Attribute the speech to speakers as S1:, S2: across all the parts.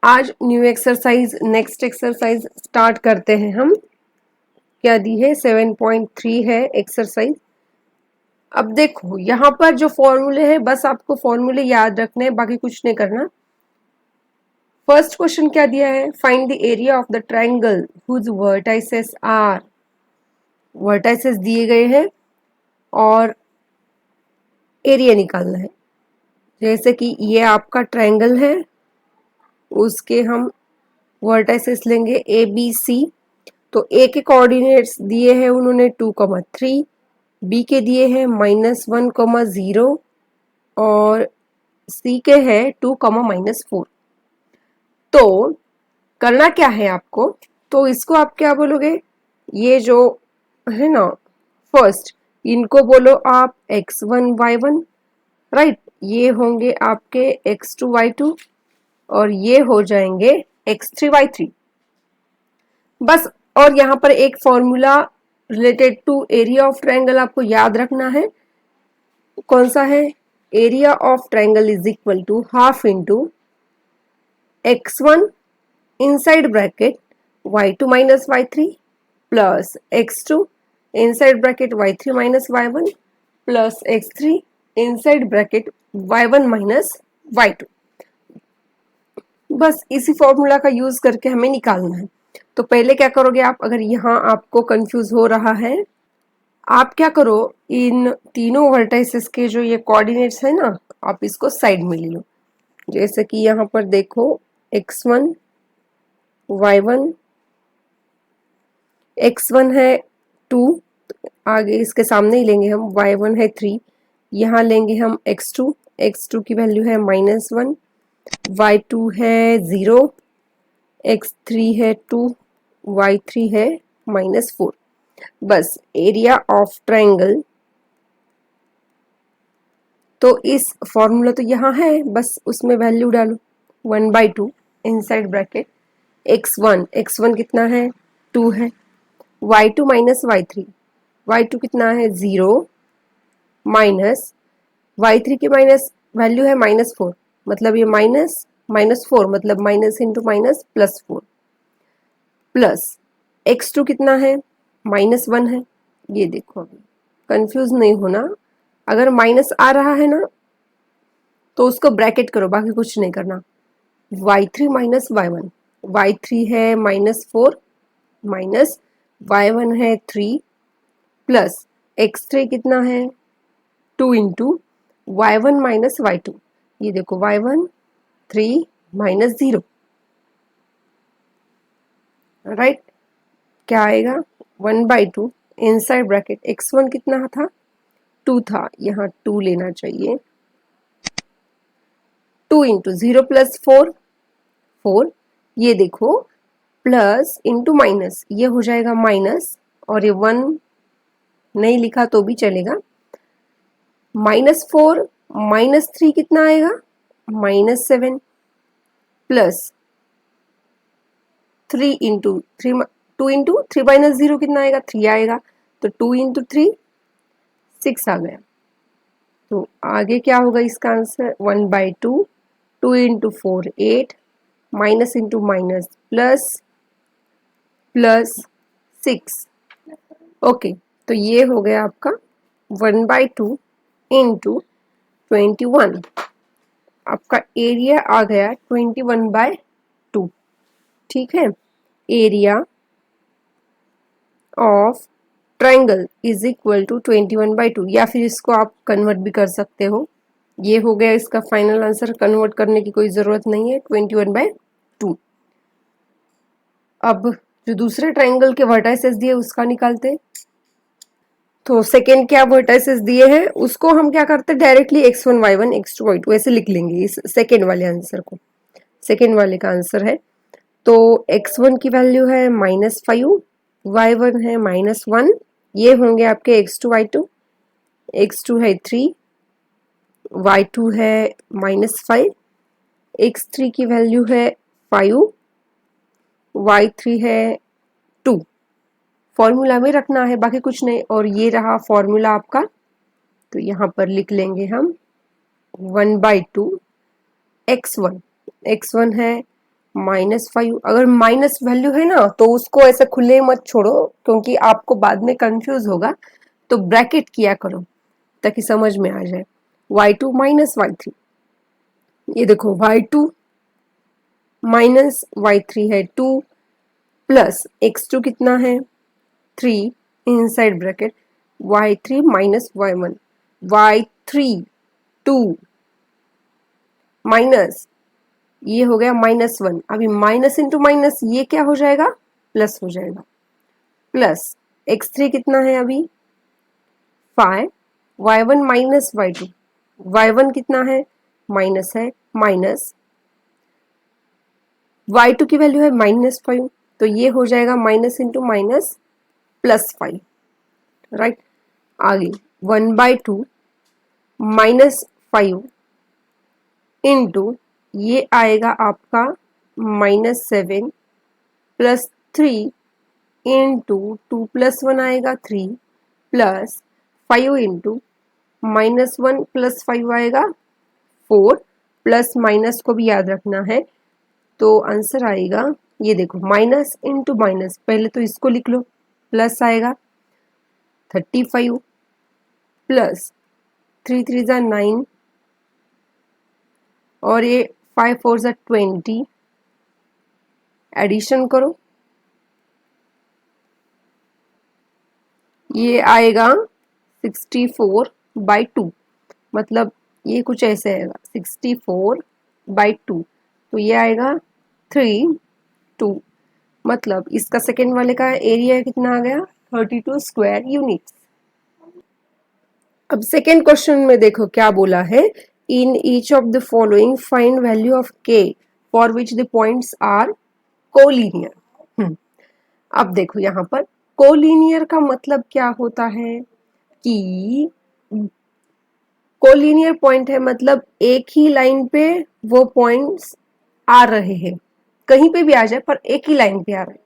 S1: आज new exercise next exercise start करते हैं हम। क्या दी है 7.3 है एक्सरसाइज। अब देखो यहाँ पर जो फॉर्मूले हैं बस आपको फॉर्मूले याद रखने हैं, बाकी कुछ नहीं करना। फर्स्ट क्वेश्चन क्या दिया है, find the area of the triangle whose vertices are. Vertices दिए गए हैं और एरिया निकालना है। जैसे कि ये आपका ट्रायंगल है, उसके हम वर्टाइसेस लेंगे ए बी सी। तो ए के कोऑर्डिनेट्स दिए हैं उन्होंने 2,3, बी के दिए हैं -1,0 और सी के है 2,-4। तो करना क्या है आपको, तो इसको आप क्या बोलोगे, ये जो है ना फर्स्ट, इनको बोलो आप x1 y1, राइट। ये होंगे आपके x2 y2 और ये हो जाएंगे x3 y3 बस। और यहाँ पर एक formula related to area of triangle आपको याद रखना है। कौन सा है, area of triangle is equal to half into x1 inside bracket y2 minus y3 plus x2 inside bracket y3 minus y1 plus x3 inside bracket y1 minus y2। बस इसी formula का यूज करके हमें निकालना है। तो पहले क्या करोगे आप, अगर यहाँ आपको कंफ्यूज हो रहा है, आप क्या करो, इन तीनों वर्टाइसेस के जो ये कोऑर्डिनेट्स है ना, आप इसको साइड में ले लो। जैसे कि यहाँ पर देखो x1 y1, x1 है 2, आगे इसके सामने ही लेंगे हम, y1 है 3, यहाँ लेंगे हम x2 की वैल्यू है -1, y2 है 0, x3 है 2, y3 है -4। बस एरिया ऑफ ट्रायंगल, तो इस फॉर्मूला तो यहाँ है, बस उसमें वैल्यू डालो 1/2 इनसाइड ब्रैकेट x1 कितना है 2 है, y2 माइनस y3 कितना है 0 माइनस y3 की माइनस वैल्यू है -4, मतलब ये -4 मतलब minus into minus +4 plus x2 कितना है -1 है। ये देखो अभी कंफ्यूज नहीं होना, अगर माइनस आ रहा है ना तो उसको ब्रैकेट करो, बाकी कुछ नहीं करना। y3 माइनस y1, y3 है -4 माइनस y1 है 3 प्लस x3 कितना है 2 इंटू y1 माइनस y2। ये देखो y1 3 माइनस 0, राइट। क्या आएगा 1/2 इनसाइड ब्रैकेट x1 कितना था 2 था, यहाँ 2 लेना चाहिए, 2 इंटू 0 प्लस 4, ये देखो प्लस इंटू माइनस, ये हो जाएगा माइनस, और ये 1 नहीं लिखा तो भी चलेगा। -4 -3 कितना आएगा -7 प्लस 3 इंटू 3, 2 इंटू 3 माइनस 0 कितना आएगा 3 आएगा, तो 2 इंटू 3 6 आ गया। तो आगे क्या होगा इसका answer 1/2, 2 into 4 8, minus into minus plus 6। Okay, तो ये हो गया आपका 1/2 इंटू 21, आपका एरिया आ गया 21/2। ठीक है, area of triangle is equal to 21/2, या फिर इसको आप कन्वर्ट भी कर सकते हो। ये हो गया इसका फाइनल आंसर, कन्वर्ट करने की कोई जरूरत नहीं है, 21/2। अब जो दूसरे ट्रायंगल के वर्टाइसेस दिए उसका निकालते। तो सेकेंड क्या वर्टाइसेस दिए हैं उसको हम क्या करते हैं, directly x1 y1 x2 y2 ऐसे लिख लेंगे इस सेकेंड वाले आंसर को। सेकेंड वाले का आंसर है, तो x1 की वैल्यू है -5, y1 है -1, ये होंगे आपके x2 y2, x2 है 3, y2 है -5, x3 की वैल्यू है 5, y3 है 2। फॉर्मूला में रखना है, बाकी कुछ नहीं। और ये रहा फॉर्मूला आपका, तो यहाँ पर लिख लेंगे हम 1/2 x1 है -5। अगर माइनस वैल्यू है ना तो उसको ऐसे खुले मत छोड़ो, क्योंकि आपको बाद में कंफ्यूज होगा, तो ब्रैकेट किया करो ताकि समझ में आ जाए। y2 माइनस y3, ये देखो y2 माइनस y3 है 2, प्लस x2 कितना है 3, inside bracket y3 minus y1, y3 2 minus, ये हो गया -1। अभी माइनस इंटू माइनस ये क्या हो जाएगा, प्लस हो जाएगा। प्लस x3 कितना है अभी 5, y1 माइनस y2, y1 कितना है माइनस है, माइनस y2 की वैल्यू है -5, तो ये हो जाएगा माइनस इंटू माइनस +5, राइट। आगे 1/2 -5 इंटू ये आएगा आपका -7 प्लस 3 इंटू 2 + 1 आएगा 3 प्लस 5 इंटू -1 प्लस 5 आएगा 4, प्लस माइनस को भी याद रखना है, तो आंसर आएगा ये देखो माइनस इंटू माइनस, पहले तो इसको लिख लो, प्लस आएगा 35 प्लस 3 3 ज़ा 9 और ये 5 4 ज़ा 20, एडिशन करो, ये आएगा 64/2, मतलब ये कुछ ऐसे आएगा 64/2, तो ये आएगा 32, मतलब इसका सेकेंड वाले का एरिया कितना आ गया 32 स्क्वायर यूनिट्स। अब सेकेंड क्वेश्चन में देखो क्या बोला है, in each of the following find value of k for which the points are collinear. अब देखो यहाँ पर कोलिनियर का मतलब क्या होता है कि कोलिनियर पॉइंट है मतलब एक ही लाइन पे वो पॉइंट्स आ रहे हैं, कहीं पे भी आ जाए पर एक ही लाइन पे आ रहे हैं।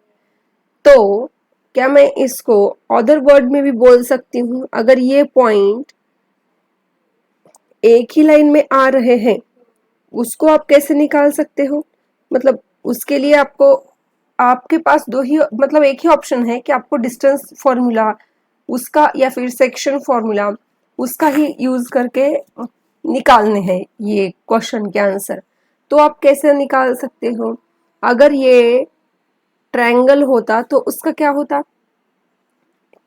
S1: तो क्या मैं इसको अदर वर्ड में भी बोल सकती हूँ, अगर ये पॉइंट एक ही लाइन में आ रहे हैं उसको आप कैसे निकाल सकते हो, मतलब उसके लिए आपको, आपके पास दो ही मतलब एक ही ऑप्शन है कि आपको डिस्टेंस फॉर्मूला उसका या फिर सेक्शन फॉर्मूला उसका ही यूज करके निकालने हैं ये क्वेश्चन के आंसर। तो आप कैसे निकाल सकते हो, अगर ये ट्रायंगल होता तो उसका क्या होता,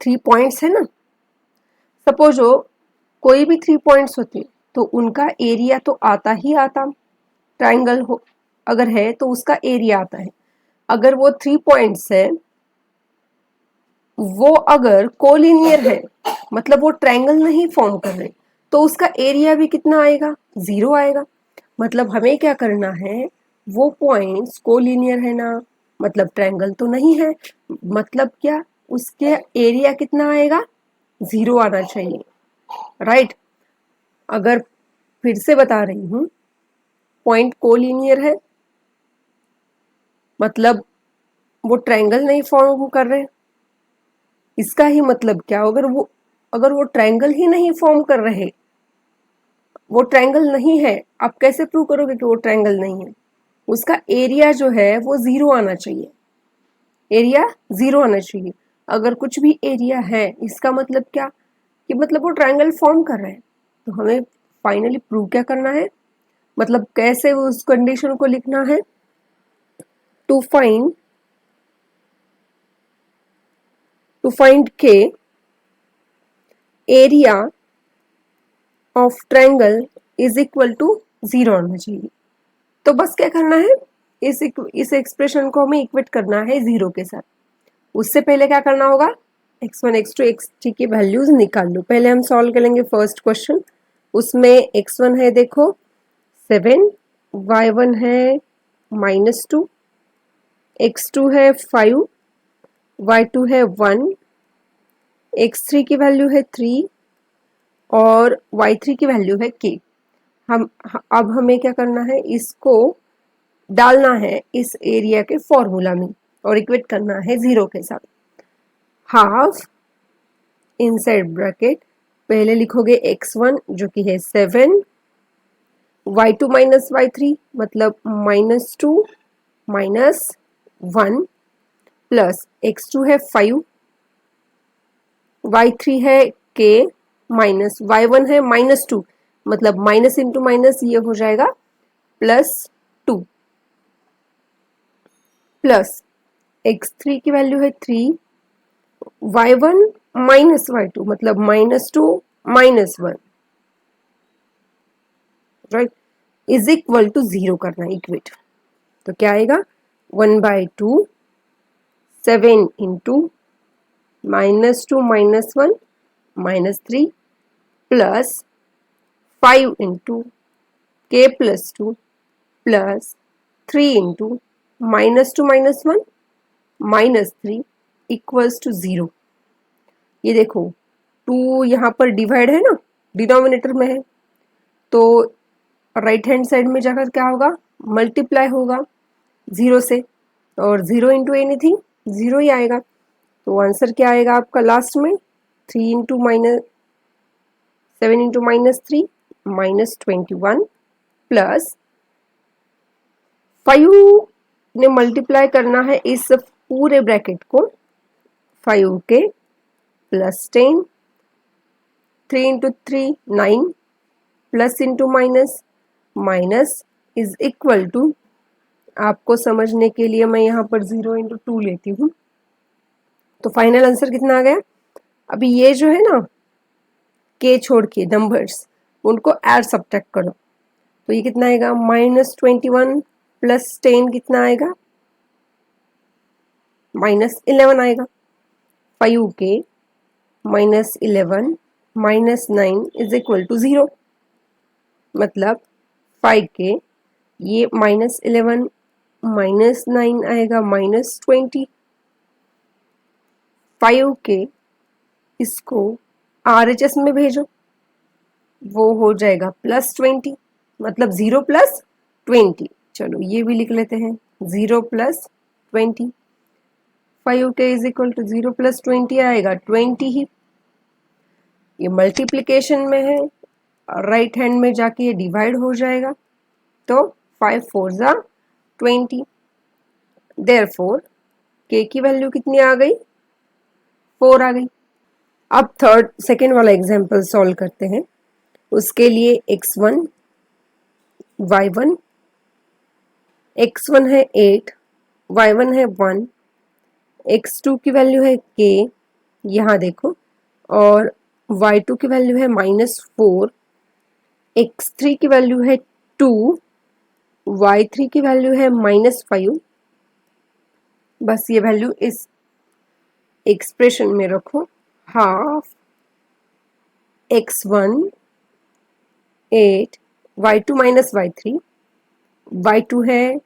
S1: 3 पॉइंट्स है ना, सपोज हो कोई भी 3 पॉइंट्स होते तो उनका एरिया तो आता ही आता, ट्रायंगल हो अगर है तो उसका एरिया आता है। अगर वो 3 पॉइंट्स है वो अगर कोलिनियर है मतलब वो ट्रायंगल नहीं फॉर्म कर रहे, तो उसका एरिया भी कितना आएगा 0 आएगा। मतलब हमें क्या करना है, वो पॉइंट्स कोलिनियर है ना, मतलब ट्रायंगल तो नहीं है, मतलब क्या उसके एरिया कितना आएगा 0 आना चाहिए, राइट। अगर फिर से बता रही हूँ, पॉइंट कोलिनियर है मतलब वो ट्रायंगल नहीं फॉर्म कर रहे, इसका ही मतलब क्या, अगर वो ट्रायंगल ही नहीं फॉर्म कर रहे, वो ट्रायंगल नहीं है, आप कैसे प्रूव करोगे कि वो ट्रायंगल नहीं है, उसका एरिया जो है वो 0 आना चाहिए, एरिया 0 आना चाहिए। अगर कुछ भी एरिया है इसका मतलब क्या कि मतलब वो ट्रायंगल फॉर्म कर रहे हैं। तो हमें फाइनली प्रूव क्या करना है, मतलब कैसे उस कंडीशन को लिखना है, to find k area of triangle is equal to 0 आना चाहिए। तो बस क्या करना है, इस एक्सप्रेशन को हमें इक्वेट करना है 0 के साथ। उससे पहले क्या करना होगा, x1 x2 x3 की वैल्यूज निकाल लो। पहले हम सॉल्व करेंगे फर्स्ट क्वेश्चन, उसमें x1 है देखो 7, y1 है -2, x2 है 5, y2 है 1, x3 की वैल्यू है 3 और y3 की वैल्यू है k। अब हमें क्या करना है, इसको डालना है इस एरिया के फॉर्मूला में और इक्वेट करना है 0 के साथ। हाफ इनसाइड ब्रैकेट पहले लिखोगे x1 जो कि है 7, y2 माइनस y3 मतलब -2 माइनस 1 प्लस x2 है 5, y3 है k माइनस y1 है -2, मतलब माइनस इंटू माइनस ये हो जाएगा +2 प्लस x3 की वैल्यू है 3, y1 माइनस y2 मतलब -2 -1, राइट, इज इक्वल टू 0 करना इक्वेट। तो क्या आएगा 1/2 7 into -2 -1 -3 plus 5 into k +2 plus 3 into -2 -1 -3 equals to 0। ये देखो 2 यहाँ पर डिवाइड है ना, डिनोमिनेटर में है, तो राइट हैंड साइड में जाकर क्या होगा, मल्टीप्लाई होगा 0 से, और 0 इंटू एनीथिंग 0 ही आएगा। तो आंसर क्या आएगा आपका लास्ट में 3 इंटू माइनस 7 इंटू -3 -21 प्लस 5 ने मल्टीप्लाई करना है इस पूरे ब्रैकेट को, 5 के प्लस 10, 3 इंटू 3 9 plus into minus minus is equal to, आपको समझने के लिए मैं यहाँ पर 0 इंटू 2 लेती हूँ, तो फाइनल आंसर कितना आ गया। अभी ये जो है ना के छोड़ के नंबर्स उनको ऐड सब्ट्रैक्ट करो, तो ये कितना आएगा -21 प्लस 10 कितना आएगा -11 आएगा। 5 के -11 -9 इज इक्वल टू 0, मतलब 5 के ये -11 -9 आएगा -20, 5 के इसको RHS में भेजो, वो हो जाएगा +20, मतलब 0 + 20। चलो ये भी लिख लेते हैं 0 + 20, 5 के इज इक्वल टू 0 + 20 आएगा 20 ही। ये मल्टीप्लिकेशन में है, राइट हैंड में जाके ये डिवाइड हो जाएगा, तो 5 4 ज़ा 20, देयरफॉर के की वैल्यू कितनी आ गई 4 आ गई। अब सेकेंड वाला एग्जाम्पल सॉल्व करते हैं। उसके लिए x1 y1, x1 है 8, y1 है 1, x2 की वैल्यू है k, यहाँ देखो, और y2 की वैल्यू है -4, x3 की वैल्यू है 2, y3 की वैल्यू है -5। बस ये वैल्यू इस एक्सप्रेशन में रखो, half x1 8 y2 -y3, y2 है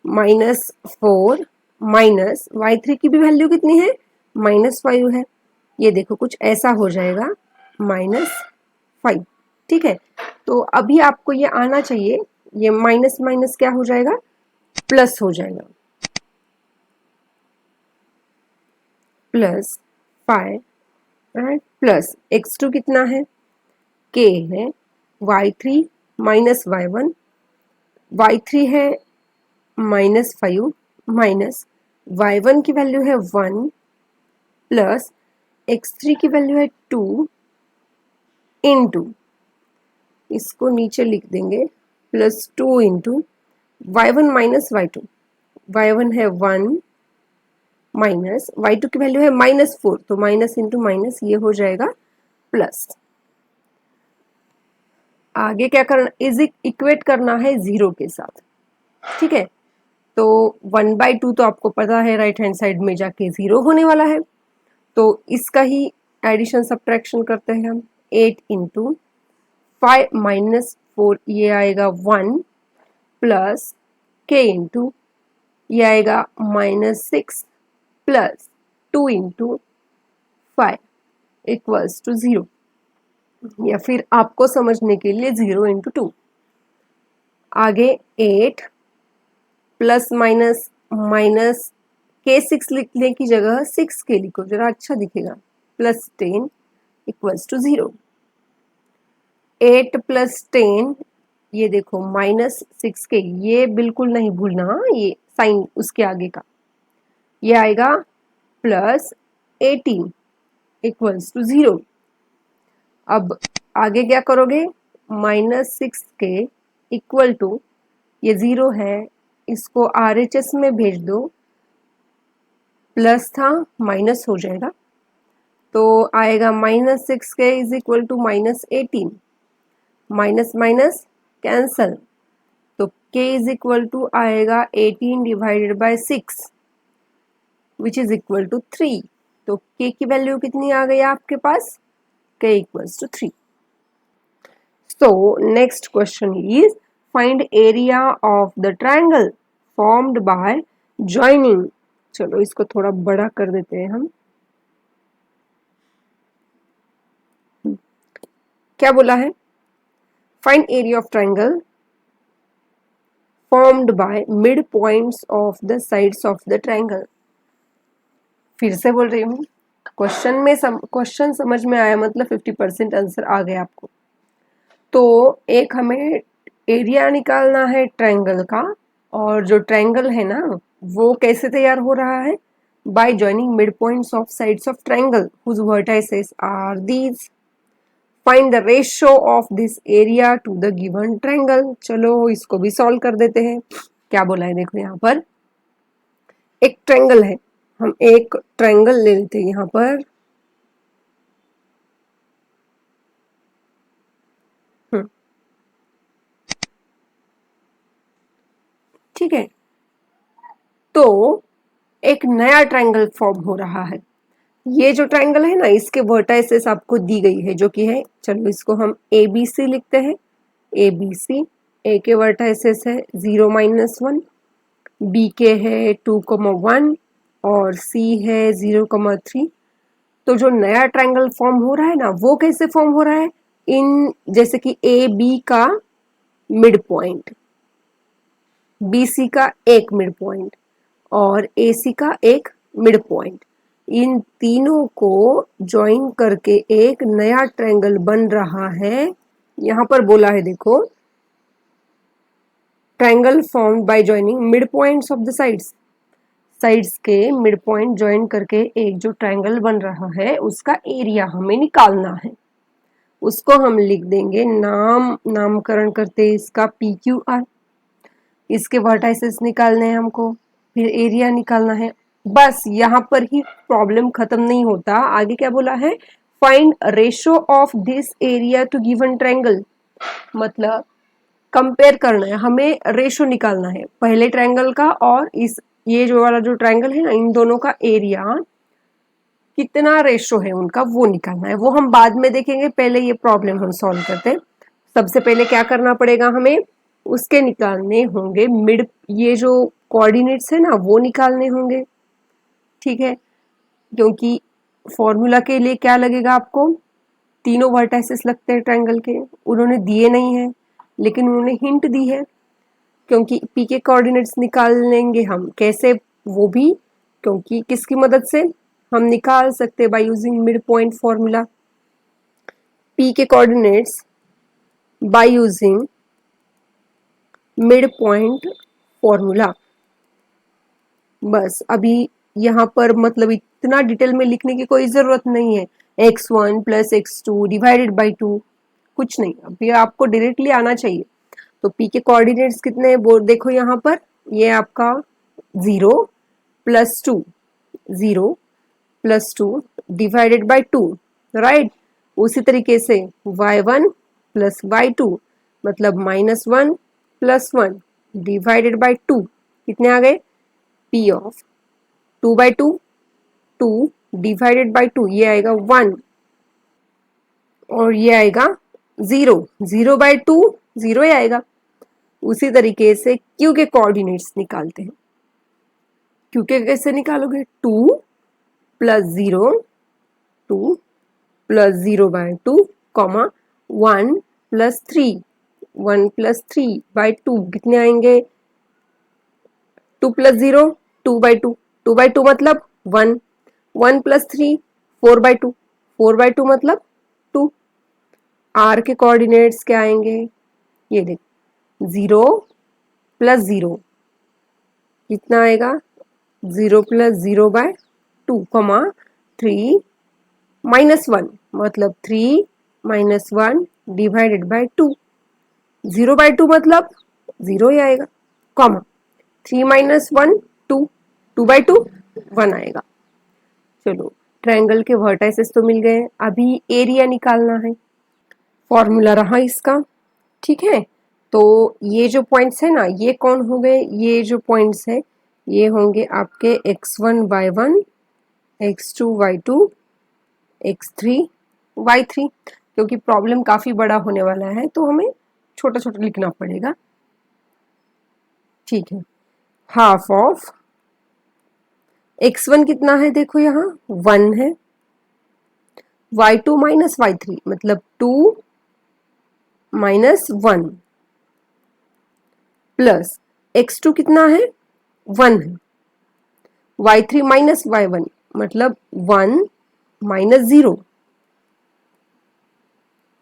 S1: -4 माइनस y3 की भी वैल्यू कितनी है -5 है, ये देखो कुछ ऐसा हो जाएगा -5, ठीक है। तो अभी आपको ये आना चाहिए, ये माइनस माइनस क्या हो जाएगा प्लस हो जाएगा, +5, राइट, प्लस x2 कितना है k है, y3 -y1, y3 है -5 माइनस y1 की वैल्यू है 1 प्लस x3 की वैल्यू है 2 इंटू, इसको नीचे लिख देंगे +2 इंटू y1 -y2, y1 है 1 माइनस y2 की वैल्यू है -4, तो माइनस इंटू माइनस ये हो जाएगा प्लस। आगे क्या करना, इज इक्वेट करना है 0 के साथ, ठीक है। तो 1/2 तो आपको पता है राइट हैंड साइड में जाके 0 होने वाला है, तो इसका ही एडिशन सब्ट्रैक्शन करते हैं हम। 8 इंटू 5 -4 ये आएगा 1 प्लस k इंटू ये आएगा -6 प्लस 2 इंटू 5 इक्वल्स टू 0, या फिर आपको समझने के लिए 0 इंटू 2। आगे 8 प्लस माइनस माइनस के 6 लिखने की जगह 6 के लिखो, जरा अच्छा दिखेगा, +10 इक्वल्स टू 0। 8 + 10 ये देखो -6 के, ये बिल्कुल नहीं भूलना, ये साइन उसके आगे का, ये आएगा +18 = 0। अब आगे क्या करोगे, -6 के इक्वल टू, ये 0 है, इसको RHS में भेज दो, प्लस था माइनस हो जाएगा, तो आएगा -6 के = -18, माइनस माइनस कैंसल, तो k = आएगा 18/6 विच इज इक्वल टू 3। तो k की वैल्यू कितनी आ गई आपके पास, k = 3। So next question is find area of the triangle formed by joining। चलो इसको थोड़ा बड़ा कर देते हैं हम। क्या बोला है, find area of triangle formed by mid points of the sides of the triangle. फिर से बोल रही हूँ, क्वेश्चन समझ में आया मतलब 50% आंसर आ गया आपको। तो एक हमें एरिया निकालना है ट्राइंगल का, और जो ट्राइंगल है ना वो कैसे तैयार हो रहा है, by joining mid points of sides of triangle whose vertices are these. Find the ratio of this area to the given triangle. चलो इसको भी सॉल्व कर देते हैं। क्या बोला है, देखो यहाँ पर एक ट्राइंगल है, हम एक ट्राइंगल ले लेते हैं यहाँ पर। ठीक है, तो एक नया ट्राइंगल फॉर्म हो रहा है। ये जो ट्राइंगल है ना, इसके वर्टाइसेस आपको दी गई है, जो कि है, चलो इसको हम ABC लिखते हैं। ABC, ए के वर्टाइसेस है 0 -1, बी के है 2,1 और सी है 0,3। तो जो नया ट्राइंगल फॉर्म हो रहा है ना, वो कैसे फॉर्म हो रहा है, इन जैसे कि AB का मिड पॉइंट, BC का एक मिड पॉइंट और AC का एक मिड पॉइंट, इन तीनों को ज्वाइन करके एक नया ट्रायंगल बन रहा है। यहाँ पर बोला है देखो, triangle formed by joining mid points of the sides. Sides के मिड पॉइंट ज्वाइन करके एक जो ट्रायंगल बन रहा है उसका एरिया हमें निकालना है। उसको हम लिख देंगे, नामकरण करते इसका PQR। इसके वर्टाइसेस निकालने हैं हमको, फिर एरिया निकालना है। बस यहाँ पर ही प्रॉब्लम खत्म नहीं होता। आगे क्या बोला है, find ratio of this area to given triangle, मतलब कंपेयर करना है, हमें रेशो निकालना है पहले ट्रायंगल का और इस ये जो वाला जो ट्रायंगल है ना, इन दोनों का एरिया कितना रेशो है उनका, वो निकालना है। वो हम बाद में देखेंगे, पहले ये प्रॉब्लम हम सॉल्व करते हैं। सबसे पहले क्या करना पड़ेगा हमें, उसके निकालने होंगे मिड, ये जो कोऑर्डिनेट्स है ना वो निकालने होंगे। ठीक है, क्योंकि फॉर्मूला के लिए क्या लगेगा आपको, तीनों वर्टाइसेस लगते हैं ट्रायंगल के, उन्होंने दिए नहीं है लेकिन उन्होंने हिंट दी है। क्योंकि पी के कोऑर्डिनेट्स निकाल लेंगे हम, कैसे, वो भी क्योंकि किसकी मदद से हम निकाल सकते, by using mid point formula. P के coordinates by using mid point formula. बस अभी यहाँ पर मतलब इतना डिटेल में लिखने की कोई जरूरत नहीं है। x1 + x2 डिवाइडेड बाई 2, कुछ नहीं, अभी आपको डायरेक्टली आना चाहिए। तो p के कोऑर्डिनेट्स कितने हैं, वो देखो यहाँ पर, ये आपका 0 + 2, 0 + 2 डिवाइडेड बाई 2, राइट। उसी तरीके से y1 + y2 मतलब -1 + 1 डिवाइडेड बाई 2, कितने आ गए, p ऑफ 2/2, 2 डिवाइडेड बाई 2, ये आएगा 1 और ये आएगा 0, 0/2 0 ही आएगा। उसी तरीके से q के कोऑर्डिनेट्स निकालते हैं। q के कैसे निकालोगे, 2 + 0, 2 + 0/2, 1 + 3, 1 + 3/2, कितने आएंगे, 2 + 0 2/2, 2/2 मतलब 1, 1 + 3 4/2, 4/2 मतलब 2। r के कोऑर्डिनेट्स क्या आएंगे, ये देख 0 प्लस 0 कितना आएगा, 0 प्लस 0 बाय 2 कमा 3 माइनस 1 मतलब 3 माइनस 1 डिवाइडेड बाय 2, 0 बाय 2 मतलब 0 ही आएगा, कॉमा 3 माइनस 1 2, 2 बाई 2 1 आएगा। चलो ट्रायंगल के वर्टाइसेस तो मिल गए, अभी एरिया निकालना है। फॉर्मूला रहा इसका, ठीक है। तो ये जो पॉइंट्स है ना, ये कौन हो गए, ये जो पॉइंट्स है ये होंगे आपके x1 y1, x2 y2, x3 y3। क्योंकि प्रॉब्लम काफी बड़ा होने वाला है तो हमें छोटा छोटा लिखना पड़ेगा, ठीक है। हाफ ऑफ x1 कितना है, देखो यहाँ 1 है, y2 माइनस y3 मतलब 2 माइनस 1 प्लस x2 कितना है 1 है, y3 माइनस y1 मतलब 1 माइनस 0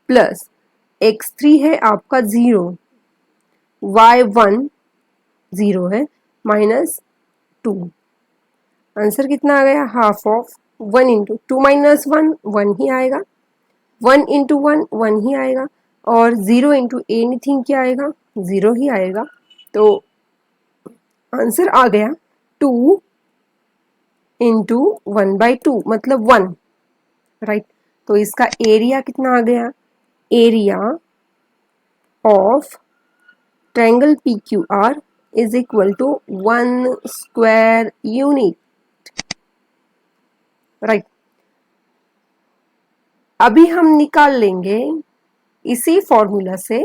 S1: प्लस x3 है आपका 0, y1 0 है माइनस 2। आंसर कितना आ गया, हाफ ऑफ 1 इंटू 2 माइनस 1 1 ही आएगा, 1 इंटू 1 1 ही आएगा, और 0 इंटू एनीथिंग क्या आएगा, 0 ही आएगा। तो आंसर आ गया 2 इंटू 1 बाई 2 मतलब 1, राइट। तो इसका एरिया कितना आ गया, area of triangle P Q R is equal to 1 square unit, right. अभी हम निकाल लेंगे इसी फॉर्मूला से,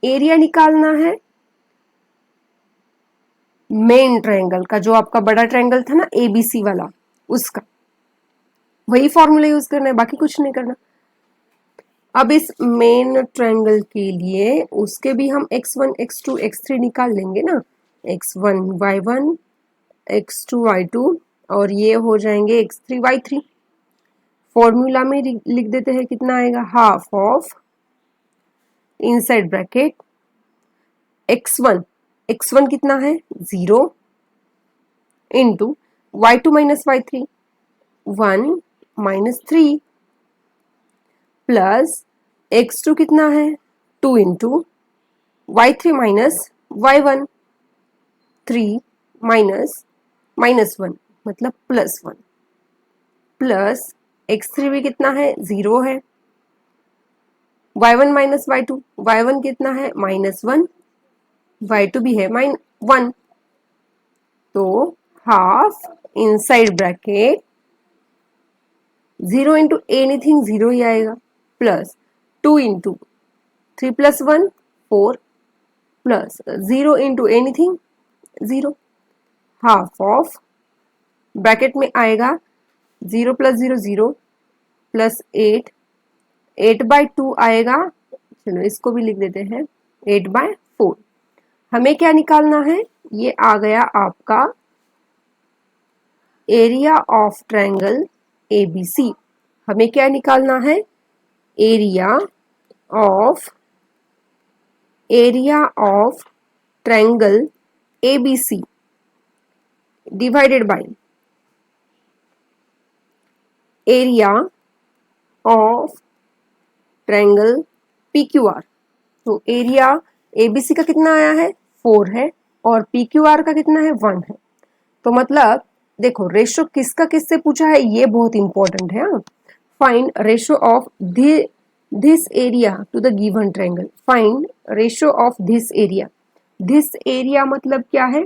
S1: एरिया निकालना है मेन ट्रायंगल का, जो आपका बड़ा ट्रायंगल था ना एबीसी वाला, उसका वही फॉर्मूला यूज करना है, बाकी कुछ नहीं करना। अब इस मेन ट्रायंगल के लिए उसके भी हम x1 x2 x3 निकाल लेंगे ना, x1 y1 x2 y2 और ये हो जाएंगे x3 y3। फॉर्मूला में लिख देते हैं, कितना आएगा, half of inside bracket x1 कितना है 0 into y2 minus y3 1 minus 3 plus x2 कितना है 2 into y3 minus y1 3 minus minus 1 मतलब प्लस 1 प्लस x3 भी कितना है 0 है, y1 माइनस y2 y1 कितना है माइनस 1, y2 भी है -1। तो half inside bracket 0 into anything 0 ही आएगा, plus 2 into 3 plus 1 4 plus 0 into anything 0, half of bracket में आएगा 0 प्लस 0 0 प्लस 8 बाई 2 आएगा, चलो इसको भी लिख देते हैं 8 बाय 4। हमें क्या निकालना है, ये आ गया आपका एरिया ऑफ ट्रायंगल एबीसी। हमें क्या निकालना है, area of triangle ABC divided by area of triangle PQR. तो एरिया एबीसी का कितना आया है 4 है और पीक्यूआर का कितना है 1 है। तो मतलब देखो रेशो किसका किससे पूछा है, ये बहुत इंपॉर्टेंट है। Find ratio of this area to the given triangle, find ratio of this area. This area मतलब क्या है,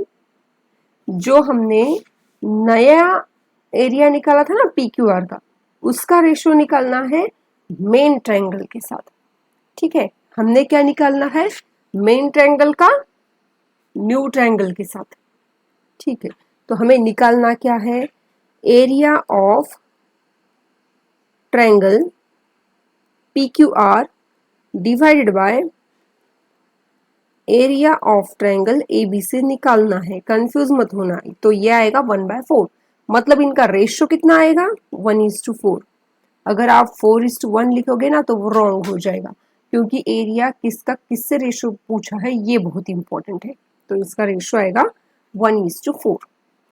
S1: जो हमने नया एरिया निकाला था ना पीक्यूआर का, उसका रेशो निकालना है मेन ट्रायंगल के साथ, ठीक है। हमने क्या निकालना है, मेन ट्रायंगल का न्यू ट्रायंगल के साथ, ठीक है। तो हमें निकालना क्या है, area of triangle PQR divided by area of triangle ABC निकालना है, कंफ्यूज मत होना। तो ये आएगा 1/4, मतलब इनका रेशियो कितना आएगा 1:4। अगर आप 4:1 लिखोगे ना तो वो रॉन्ग हो जाएगा। क्योंकि एरिया किसका किससे रेशो पूछा है ये बहुत इंपॉर्टेंट है। तो इसका रेशो आएगा 1:4।